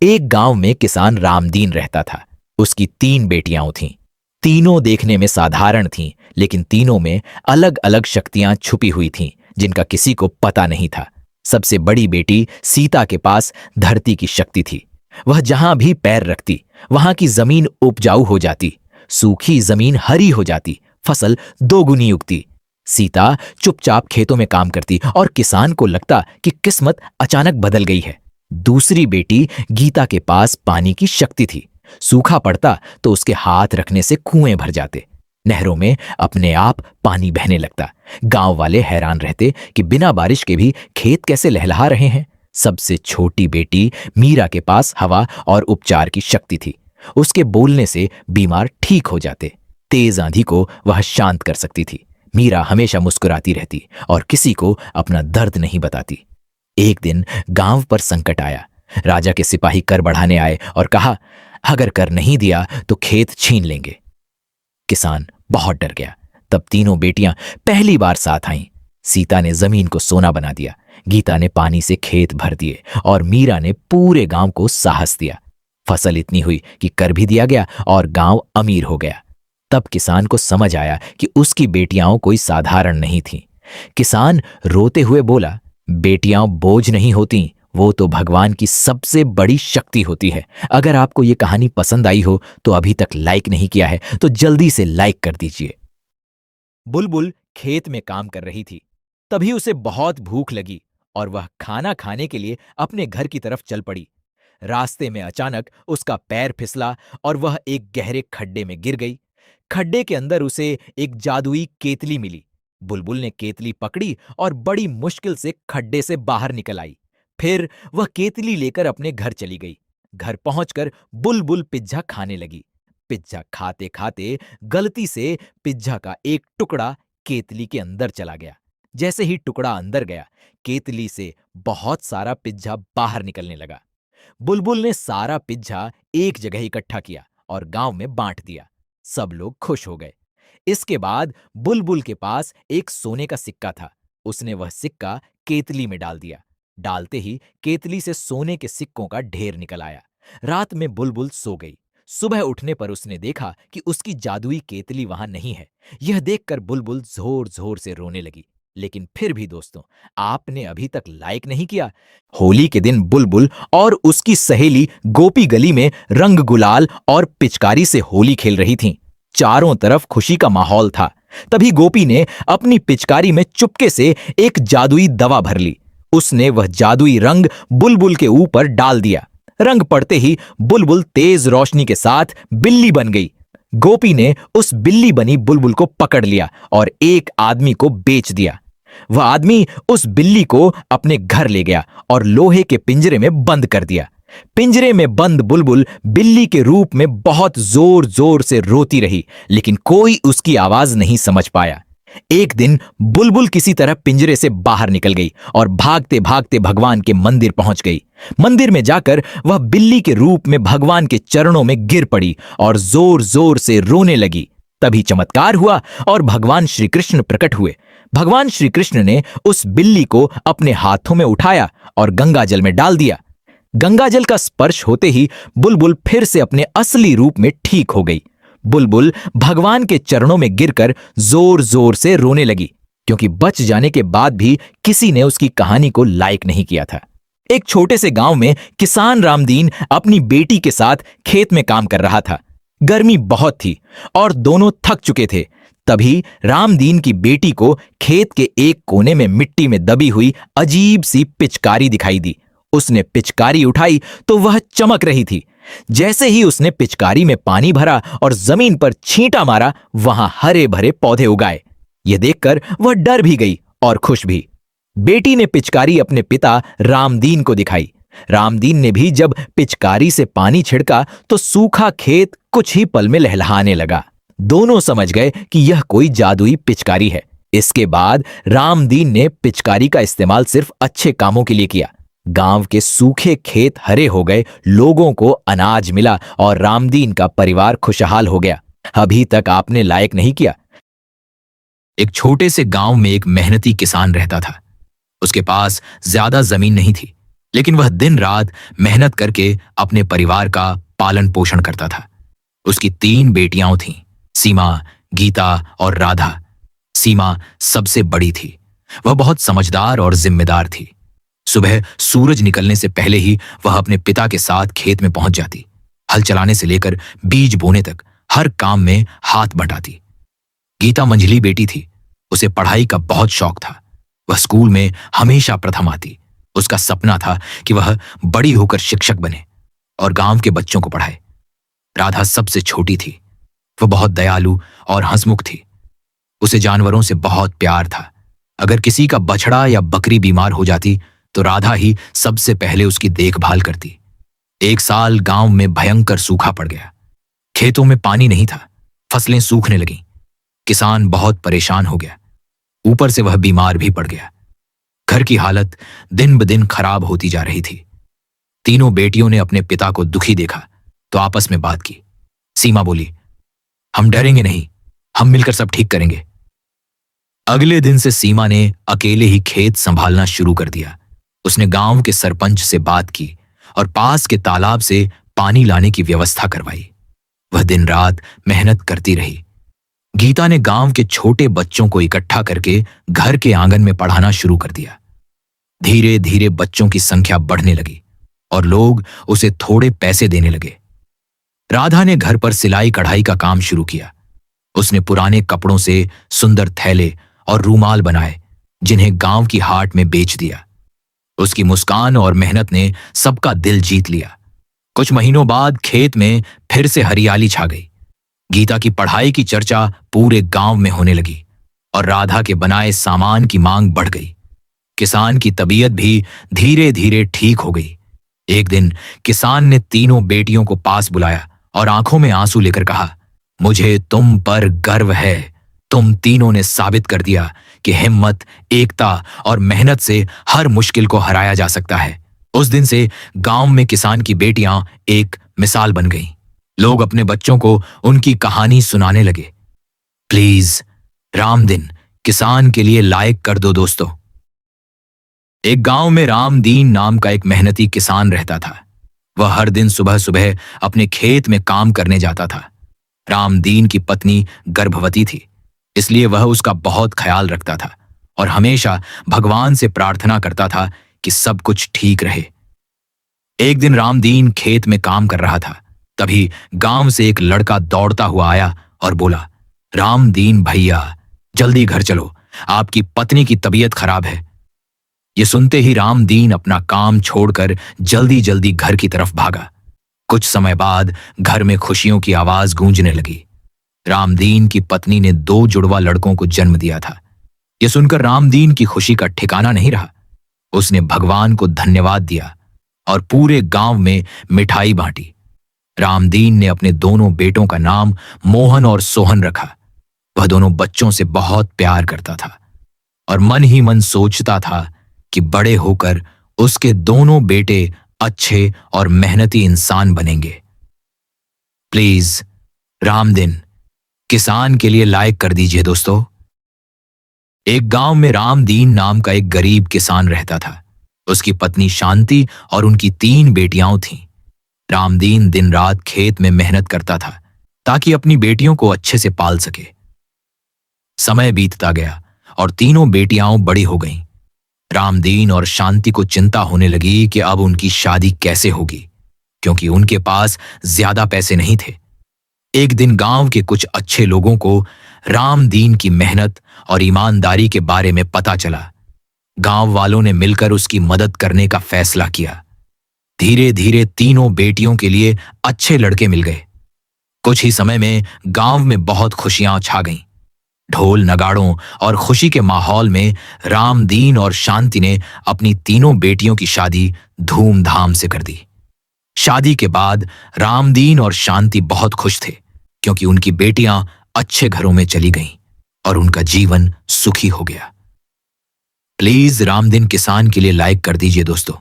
एक गांव में किसान रामदीन रहता था। उसकी 3 बेटियां थीं। तीनों देखने में साधारण थीं, लेकिन तीनों में अलग अलग शक्तियां छुपी हुई थीं जिनका किसी को पता नहीं था। सबसे बड़ी बेटी सीता के पास धरती की शक्ति थी। वह जहां भी पैर रखती वहां की जमीन उपजाऊ हो जाती। सूखी जमीन हरी हो जाती, फसल दोगुनी उगती। सीता चुपचाप खेतों में काम करती और किसान को लगता कि किस्मत अचानक बदल गई है। दूसरी बेटी गीता के पास पानी की शक्ति थी। सूखा पड़ता तो उसके हाथ रखने से कुएं भर जाते। नहरों में अपने आप पानी बहने लगता। गांव वाले हैरान रहते कि बिना बारिश के भी खेत कैसे लहलहा रहे हैं। सबसे छोटी बेटी मीरा के पास हवा और उपचार की शक्ति थी। उसके बोलने से बीमार ठीक हो जाते। तेज आंधी को वह शांत कर सकती थी। मीरा हमेशा मुस्कुराती रहती और किसी को अपना दर्द नहीं बताती। एक दिन गांव पर संकट आया। राजा के सिपाही कर बढ़ाने आए और कहा, अगर कर नहीं दिया तो खेत छीन लेंगे। किसान बहुत डर गया। तब तीनों बेटियां पहली बार साथ आईं। सीता ने जमीन को सोना बना दिया, गीता ने पानी से खेत भर दिए और मीरा ने पूरे गांव को साहस दिया। फसल इतनी हुई कि कर भी दिया गया और गांव अमीर हो गया। तब किसान को समझ आया कि उसकी बेटियां कोई साधारण नहीं थीं। किसान रोते हुए बोला, बेटियां बोझ नहीं होती, वो तो भगवान की सबसे बड़ी शक्ति होती है। अगर आपको ये कहानी पसंद आई हो तो अभी तक लाइक नहीं किया है तो जल्दी से लाइक कर दीजिए। बुलबुल खेत में काम कर रही थी। तभी उसे बहुत भूख लगी और वह खाना खाने के लिए अपने घर की तरफ चल पड़ी। रास्ते में अचानक उसका पैर फिसला और वह एक गहरे खड्डे में गिर गई। खड्डे के अंदर उसे एक जादुई केतली मिली। बुलबुल ने केतली पकड़ी और बड़ी मुश्किल से खड्डे से बाहर निकल आई। फिर वह केतली लेकर अपने घर चली गई। घर पहुंचकर बुलबुल पिज्जा खाने लगी। पिज्जा खाते खाते गलती से पिज्जा का एक टुकड़ा केतली के अंदर चला गया। जैसे ही टुकड़ा अंदर गया, केतली से बहुत सारा पिज्जा बाहर निकलने लगा। बुलबुल ने सारा पिज्जा एक जगह इकट्ठा किया और गांव में बांट दिया। सब लोग खुश हो गए। इसके बाद बुलबुल के पास एक सोने का सिक्का था। उसने वह सिक्का केतली में डाल दिया। डालते ही केतली से सोने के सिक्कों का ढेर निकल आया। रात में बुलबुल सो गई। सुबह उठने पर उसने देखा कि उसकी जादुई केतली वहां नहीं है। यह देखकर बुलबुल जोर जोर से रोने लगी। लेकिन फिर भी दोस्तों, आपने अभी तक लाइक नहीं किया। होली के दिन बुलबुल और उसकी सहेली गोपी गली में रंग गुलाल और पिचकारी से होली खेल रही थीं। चारों तरफ खुशी का माहौल था। तभी गोपी ने अपनी पिचकारी में चुपके से एक जादुई दवा भर ली। उसने वह जादुई रंग बुलबुल के ऊपर डाल दिया। रंग पड़ते ही बुलबुल तेज रोशनी के साथ बिल्ली बन गई। गोपी ने उस बिल्ली बनी बुलबुल को पकड़ लिया और एक आदमी को बेच दिया। वह आदमी उस बिल्ली को अपने घर ले गया और लोहे के पिंजरे में बंद कर दिया। पिंजरे में बंद बुलबुल बिल्ली के रूप में बहुत जोर जोर से रोती रही, लेकिन कोई उसकी आवाज नहीं समझ पाया। एक दिन बुलबुल किसी तरह पिंजरे से बाहर निकल गई और भागते भागते भगवान के मंदिर पहुंच गई। मंदिर में जाकर वह बिल्ली के रूप में भगवान के चरणों में गिर पड़ी और जोर जोर से रोने लगी। तभी चमत्कार हुआ और भगवान श्री कृष्ण प्रकट हुए। भगवान श्री कृष्ण ने उस बिल्ली को अपने हाथों में उठाया और गंगाजल में डाल दिया। गंगाजल का स्पर्श होते ही बुलबुल फिर से अपने असली रूप में ठीक हो गई। बुलबुल भगवान के चरणों में गिरकर जोर जोर से रोने लगी, क्योंकि बच जाने के बाद भी किसी ने उसकी कहानी को लाइक नहीं किया था। एक छोटे से गांव में किसान रामदीन अपनी बेटी के साथ खेत में काम कर रहा था। गर्मी बहुत थी और दोनों थक चुके थे। तभी रामदीन की बेटी को खेत के एक कोने में मिट्टी में दबी हुई अजीब सी पिचकारी दिखाई दी। उसने पिचकारी उठाई तो वह चमक रही थी। जैसे ही उसने पिचकारी में पानी भरा और जमीन पर छींटा मारा, वहां हरे भरे पौधे उगाए। यह देखकर वह डर भी गई और खुश भी। बेटी ने पिचकारी अपने पिता रामदीन को दिखाई। रामदीन ने भी जब पिचकारी से पानी छिड़का तो सूखा खेत कुछ ही पल में लहलहाने लगा। दोनों समझ गए कि यह कोई जादुई पिचकारी है। इसके बाद रामदीन ने पिचकारी का इस्तेमाल सिर्फ अच्छे कामों के लिए किया। गांव के सूखे खेत हरे हो गए, लोगों को अनाज मिला और रामदीन का परिवार खुशहाल हो गया। अभी तक आपने लाइक नहीं किया। एक छोटे से गांव में एक मेहनती किसान रहता था। उसके पास ज्यादा जमीन नहीं थी। लेकिन वह दिन रात मेहनत करके अपने परिवार का पालन पोषण करता था। उसकी 3 बेटियां थीं, सीमा, गीता और राधा। सीमा सबसे बड़ी थी। वह बहुत समझदार और जिम्मेदार थी। सुबह सूरज निकलने से पहले ही वह अपने पिता के साथ खेत में पहुंच जाती। हल चलाने से लेकर बीज बोने तक हर काम में हाथ बटाती। गीता मंझली बेटी थी। उसे पढ़ाई का बहुत शौक था। वह स्कूल में हमेशा प्रथम आती। उसका सपना था कि वह बड़ी होकर शिक्षक बने और गांव के बच्चों को पढ़ाए। राधा सबसे छोटी थी। वह बहुत दयालु और हंसमुख थी। उसे जानवरों से बहुत प्यार था। अगर किसी का बछड़ा या बकरी बीमार हो जाती तो राधा ही सबसे पहले उसकी देखभाल करती। एक साल गांव में भयंकर सूखा पड़ गया। खेतों में पानी नहीं था। फसलें सूखने लगीं। किसान बहुत परेशान हो गया। ऊपर से वह बीमार भी पड़ गया। घर की हालत दिन ब दिन खराब होती जा रही थी। तीनों बेटियों ने अपने पिता को दुखी देखा तो आपस में बात की। सीमा बोली, हम डरेंगे नहीं, हम मिलकर सब ठीक करेंगे। अगले दिन से सीमा ने अकेले ही खेत संभालना शुरू कर दिया। उसने गांव के सरपंच से बात की और पास के तालाब से पानी लाने की व्यवस्था करवाई। वह दिन रात मेहनत करती रही। गीता ने गांव के छोटे बच्चों को इकट्ठा करके घर के आंगन में पढ़ाना शुरू कर दिया। धीरे धीरे बच्चों की संख्या बढ़ने लगी और लोग उसे थोड़े पैसे देने लगे। राधा ने घर पर सिलाई कढ़ाई का काम शुरू किया। उसने पुराने कपड़ों से सुंदर थैले और रूमाल बनाए जिन्हें गांव की हाट में बेच दिया। उसकी मुस्कान और मेहनत ने सबका दिल जीत लिया। कुछ महीनों बाद खेत में फिर से हरियाली छा गई। गीता की पढ़ाई की चर्चा पूरे गांव में होने लगी और राधा के बनाए सामान की मांग बढ़ गई। किसान की तबीयत भी धीरे धीरे ठीक हो गई। एक दिन किसान ने तीनों बेटियों को पास बुलाया और आंखों में आंसू लेकर कहा, मुझे तुम पर गर्व है। तुम तीनों ने साबित कर दिया कि हिम्मत, एकता और मेहनत से हर मुश्किल को हराया जा सकता है। उस दिन से गांव में किसान की बेटियां एक मिसाल बन गईं। लोग अपने बच्चों को उनकी कहानी सुनाने लगे। प्लीज रामदीन किसान के लिए लाइक कर दो दोस्तों। एक गांव में रामदीन नाम का एक मेहनती किसान रहता था। वह हर दिन सुबह सुबह अपने खेत में काम करने जाता था। रामदीन की पत्नी गर्भवती थी, इसलिए वह उसका बहुत ख्याल रखता था और हमेशा भगवान से प्रार्थना करता था कि सब कुछ ठीक रहे। एक दिन रामदीन खेत में काम कर रहा था। तभी गांव से एक लड़का दौड़ता हुआ आया और बोला, रामदीन भैया, जल्दी घर चलो, आपकी पत्नी की तबीयत खराब है। ये सुनते ही रामदीन अपना काम छोड़कर जल्दी जल्दी घर की तरफ भागा। कुछ समय बाद घर में खुशियों की आवाज गूंजने लगी। रामदीन की पत्नी ने 2 जुड़वा लड़कों को जन्म दिया था। यह सुनकर रामदीन की खुशी का ठिकाना नहीं रहा। उसने भगवान को धन्यवाद दिया और पूरे गांव में मिठाई बांटी। रामदीन ने अपने दोनों बेटों का नाम मोहन और सोहन रखा। वह दोनों बच्चों से बहुत प्यार करता था और मन ही मन सोचता था कि बड़े होकर उसके दोनों बेटे अच्छे और मेहनती इंसान बनेंगे। प्लीज रामदीन किसान के लिए लाइक कर दीजिए दोस्तों। एक गांव में रामदीन नाम का एक गरीब किसान रहता था। उसकी पत्नी शांति और उनकी 3 बेटियां थीं। रामदीन दिन रात खेत में मेहनत करता था ताकि अपनी बेटियों को अच्छे से पाल सके। समय बीतता गया और तीनों बेटियां बड़ी हो गईं। रामदीन और शांति को चिंता होने लगी कि अब उनकी शादी कैसे होगी, क्योंकि उनके पास ज्यादा पैसे नहीं थे। एक दिन गांव के कुछ अच्छे लोगों को रामदीन की मेहनत और ईमानदारी के बारे में पता चला। गांव वालों ने मिलकर उसकी मदद करने का फैसला किया। धीरे धीरे तीनों बेटियों के लिए अच्छे लड़के मिल गए। कुछ ही समय में गांव में बहुत खुशियां छा गईं। ढोल नगाड़ों और खुशी के माहौल में रामदीन और शांति ने अपनी तीनों बेटियों की शादी धूमधाम से कर दी। शादी के बाद रामदीन और शांति बहुत खुश थे, क्योंकि उनकी बेटियां अच्छे घरों में चली गईं और उनका जीवन सुखी हो गया। प्लीज रामदीन किसान के लिए लाइक कर दीजिए दोस्तों।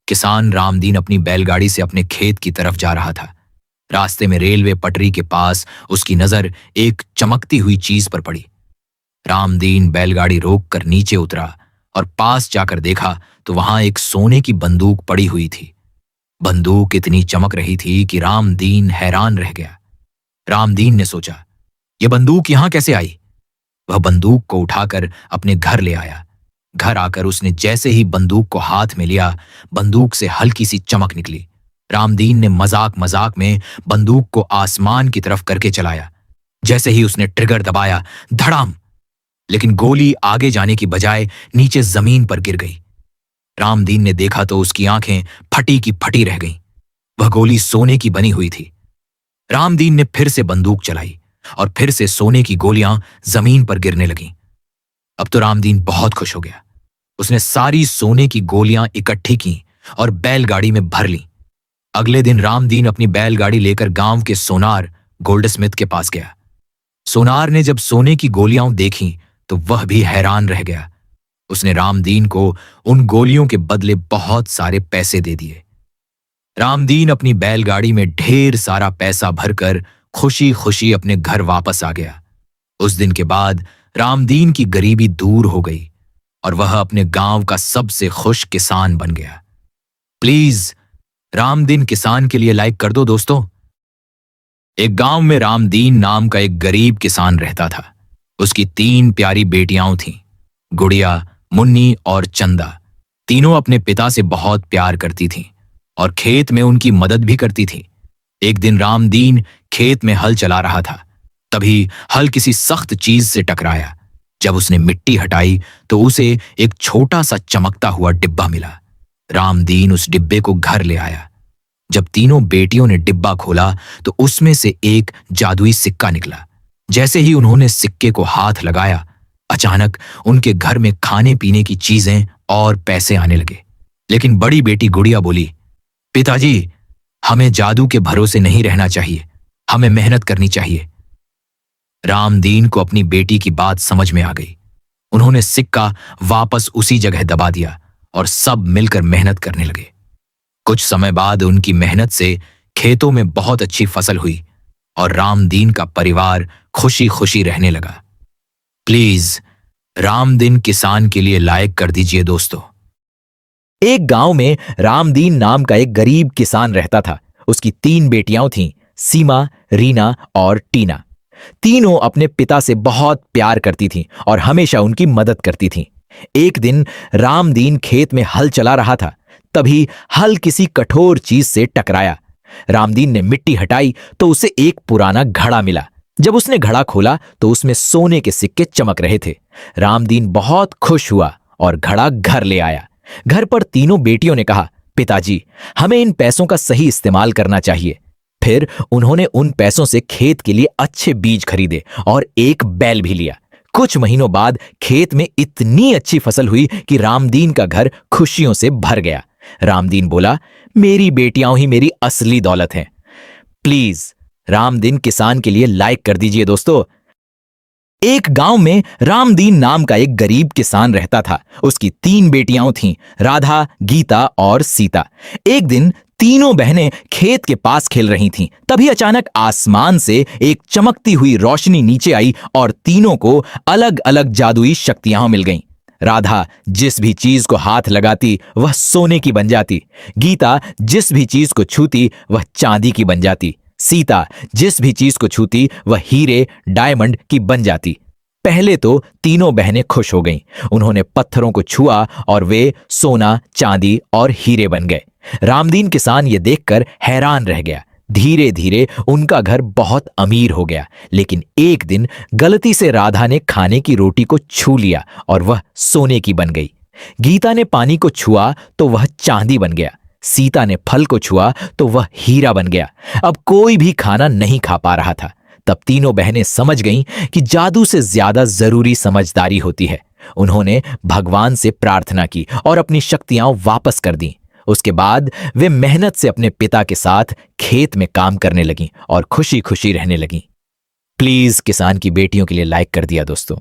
किसान रामदीन अपनी बैलगाड़ी से अपने खेत की तरफ जा रहा था। रास्ते में रेलवे पटरी के पास उसकी नजर एक चमकती हुई चीज पर पड़ी। रामदीन बैलगाड़ी रोककर नीचे उतरा और पास जाकर देखा तो वहां एक सोने की बंदूक पड़ी हुई थी। बंदूक इतनी चमक रही थी कि रामदीन हैरान रह गया। रामदीन ने सोचा, यह बंदूक यहां कैसे आई? वह बंदूक को उठाकर अपने घर ले आया। घर आकर उसने जैसे ही बंदूक को हाथ में लिया, बंदूक से हल्की सी चमक निकली। रामदीन ने मजाक मजाक में बंदूक को आसमान की तरफ करके चलाया। जैसे ही उसने ट्रिगर दबाया, धड़ाम, लेकिन गोली आगे जाने की बजाय नीचे जमीन पर गिर गई। रामदीन ने देखा तो उसकी आंखें फटी की फटी रह गईं। वह गोली सोने की बनी हुई थी। रामदीन ने फिर से बंदूक चलाई और फिर से सोने की गोलियां जमीन पर गिरने लगीं। अब तो रामदीन बहुत खुश हो गया। उसने सारी सोने की गोलियां इकट्ठी की और बैलगाड़ी में भर लीं। अगले दिन रामदीन अपनी बैलगाड़ी लेकर गांव के सोनार गोल्डस्मिथ के पास गया। सोनार ने जब सोने की गोलियां देखीं तो वह भी हैरान रह गया। उसने रामदीन को उन गोलियों के बदले बहुत सारे पैसे दे दिए। रामदीन अपनी बैलगाड़ी में ढेर सारा पैसा भरकर खुशी खुशी अपने घर वापस आ गया। उस दिन के बाद रामदीन की गरीबी दूर हो गई और वह अपने गांव का सबसे खुश किसान बन गया। प्लीज रामदीन किसान के लिए लाइक कर दो दोस्तों। एक गांव में रामदीन नाम का एक गरीब किसान रहता था। उसकी 3 प्यारी बेटियां थीं, गुड़िया, मुन्नी और चंदा। तीनों अपने पिता से बहुत प्यार करती थीं और खेत में उनकी मदद भी करती थीं। एक दिन रामदीन खेत में हल चला रहा था। तभी हल किसी सख्त चीज से टकराया। जब उसने मिट्टी हटाई तो उसे एक छोटा सा चमकता हुआ डिब्बा मिला। रामदीन उस डिब्बे को घर ले आया। जब तीनों बेटियों ने डिब्बा खोला तो उसमें से एक जादुई सिक्का निकला। जैसे ही उन्होंने सिक्के को हाथ लगाया, अचानक उनके घर में खाने पीने की चीजें और पैसे आने लगे। लेकिन बड़ी बेटी गुड़िया बोली, पिताजी, हमें जादू के भरोसे नहीं रहना चाहिए, हमें मेहनत करनी चाहिए। रामदीन को अपनी बेटी की बात समझ में आ गई। उन्होंने सिक्का वापस उसी जगह दबा दिया और सब मिलकर मेहनत करने लगे। कुछ समय बाद उनकी मेहनत से खेतों में बहुत अच्छी फसल हुई और रामदीन का परिवार खुशी खुशी रहने लगा। प्लीज रामदीन किसान के लिए लाइक कर दीजिए दोस्तों। एक गांव में रामदीन नाम का एक गरीब किसान रहता था। उसकी 3 बेटियां थीं, सीमा, रीना और टीना। तीनों अपने पिता से बहुत प्यार करती थीं और हमेशा उनकी मदद करती थीं। एक दिन रामदीन खेत में हल चला रहा था। तभी हल किसी कठोर चीज से टकराया। रामदीन ने मिट्टी हटाई तो उसे एक पुराना घड़ा मिला। जब उसने घड़ा खोला तो उसमें सोने के सिक्के चमक रहे थे। रामदीन बहुत खुश हुआ और घड़ा घर ले आया। घर पर तीनों बेटियों ने कहा, पिताजी, हमें इन पैसों का सही इस्तेमाल करना चाहिए। फिर उन्होंने उन पैसों से खेत के लिए अच्छे बीज खरीदे और एक बैल भी लिया। कुछ महीनों बाद खेत में इतनी अच्छी फसल हुई कि रामदीन का घर खुशियों से भर गया। रामदीन बोला, मेरी बेटियां ही मेरी असली दौलत हैं। प्लीज रामदीन किसान के लिए लाइक कर दीजिए दोस्तों। एक गांव में रामदीन नाम का एक गरीब किसान रहता था। उसकी 3 बेटियां थीं, राधा, गीता और सीता। एक दिन तीनों बहनें खेत के पास खेल रही थीं। तभी अचानक आसमान से एक चमकती हुई रोशनी नीचे आई और तीनों को अलग अलग जादुई शक्तियां मिल गईं। राधा जिस भी चीज को हाथ लगाती वह सोने की बन जाती। गीता जिस भी चीज को छूती वह चांदी की बन जाती। सीता जिस भी चीज को छूती वह हीरे, डायमंड की बन जाती। पहले तो तीनों बहनें खुश हो गईं। उन्होंने पत्थरों को छुआ और वे सोना, चांदी और हीरे बन गए। रामदीन किसान ये देखकर हैरान रह गया। धीरे धीरे उनका घर बहुत अमीर हो गया। लेकिन एक दिन गलती से राधा ने खाने की रोटी को छू लिया और वह सोने की बन गई। गीता ने पानी को छुआ तो वह चांदी बन गया। सीता ने फल को छुआ तो वह हीरा बन गया। अब कोई भी खाना नहीं खा पा रहा था। तब तीनों बहनें समझ गईं कि जादू से ज्यादा जरूरी समझदारी होती है। उन्होंने भगवान से प्रार्थना की और अपनी शक्तियां वापस कर दी। उसके बाद वे मेहनत से अपने पिता के साथ खेत में काम करने लगीं और खुशी खुशी रहने लगीं। प्लीज किसान की बेटियों के लिए लाइक कर दिया दोस्तों।